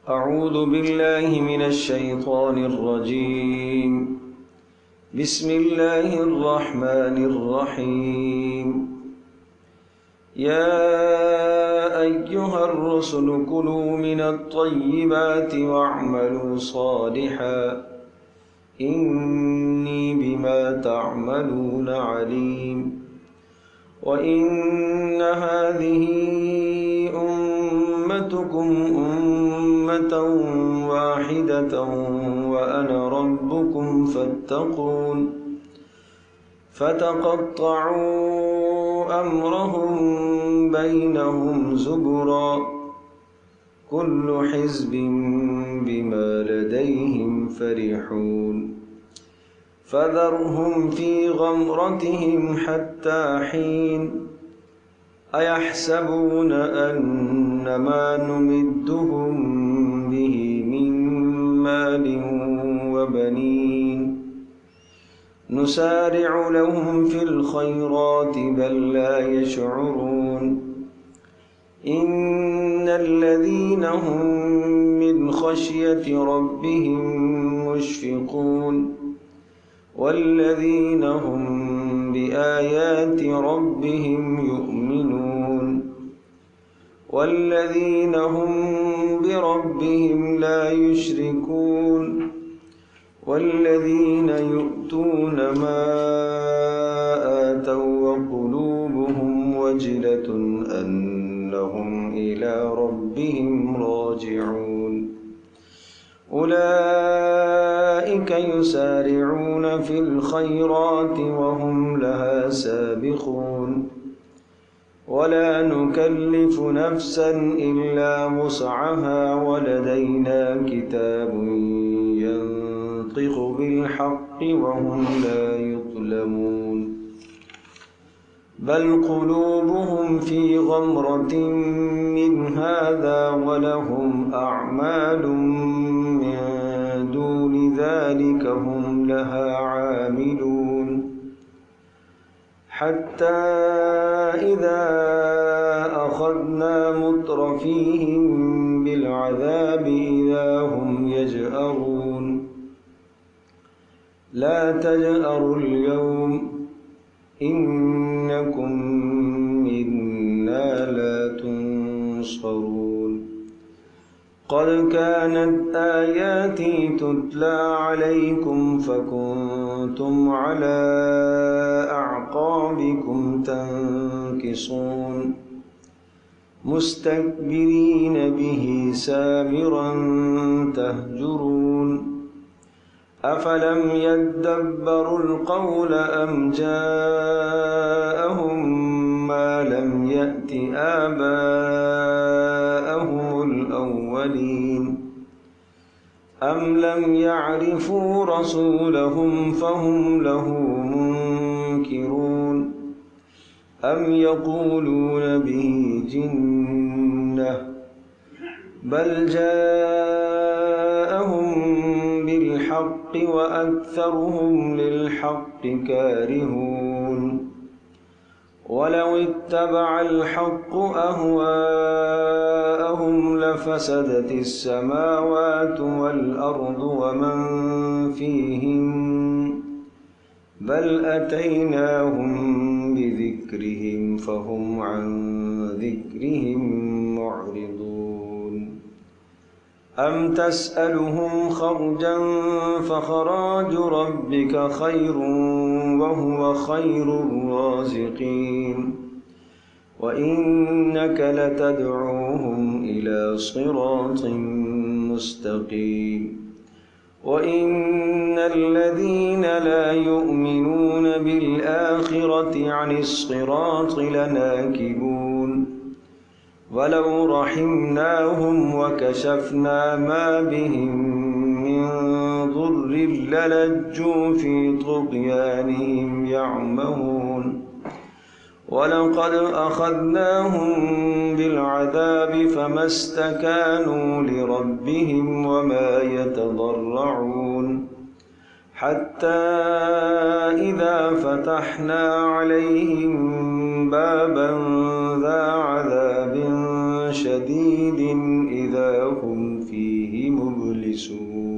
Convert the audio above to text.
أعوذ بالله من الشيطان الرجيم. بسم الله الرحمن الرحيم. يا أيها الرسل كلوا من الطيبات واعملوا صالحا إني بما تعملون عليم. وإن هذه أمتكم أمة واحدة وأنا ربكم فاتقون. فتقطعوا أمرهم بينهم زبرا كل حزب بما لديهم فرحون. فذرهم في غمرتهم حتى حين. أيحسبون أن ما نمدهم به من مال وبنين نسارع لهم في الخيرات بل لا يشعرون. إن الذين هم من خشية ربهم مشفقون والذين هم بآيات ربهم يؤمنون والذين هم بربهم لا يشركون والذين يؤتون ما آتوا وقلوبهم وجلة أنهم إلى ربهم راجعون. أولئك يسارعون في الخيرات وهم لها سابقون. ولا نكلف نفسا إلا وسعها ولدينا كتاب ينطق بالحق وهم لا يظلمون. بل قلوبهم في غمرة من هذا ولهم أعمال من دون ذلك هم لها عاملون. حتى إذا أخذنا مترفيهم بالعذاب إذا هم يجأرون. لا تجأروا اليوم إنكم منا لا تنصرون. قد كانت آياتي تتلى عليكم فكنتم على أعقابكم تنكصون مستكبرين به سامرا تهجرون. أفلم يدبروا القول أم جاءهم ما لم يأت آباءهم الأولين. أم لم يعرفوا رسولهم فهم له منكرون. أم يقولون به جنة بل جاءهم بالحق وأكثرهم للحق كارهون. ولو اتبع الحق أهواءهم لفسدت السماوات والأرض ومن فيهن بل أتيناهم بذكرهم فهم عن ذكرهم معرضون. أم تسألهم خرجا فخراج ربك خير وهو خير الرازقين. وإنك لتدعوهم إلى صراط مستقيم. وإن الذين لا يؤمنون بالآخرة عن الصراط لناكبون. ولو رحمناهم وكشفنا ما بهم من ضر للجوا في طغيانهم يعمهون. ولقد أخذناهم بالعذاب فما استكانوا لربهم وما يتضرعون. حتى إذا فتحنا عليهم بابا ذا عذاب شديد إذا هم فيه مبلسون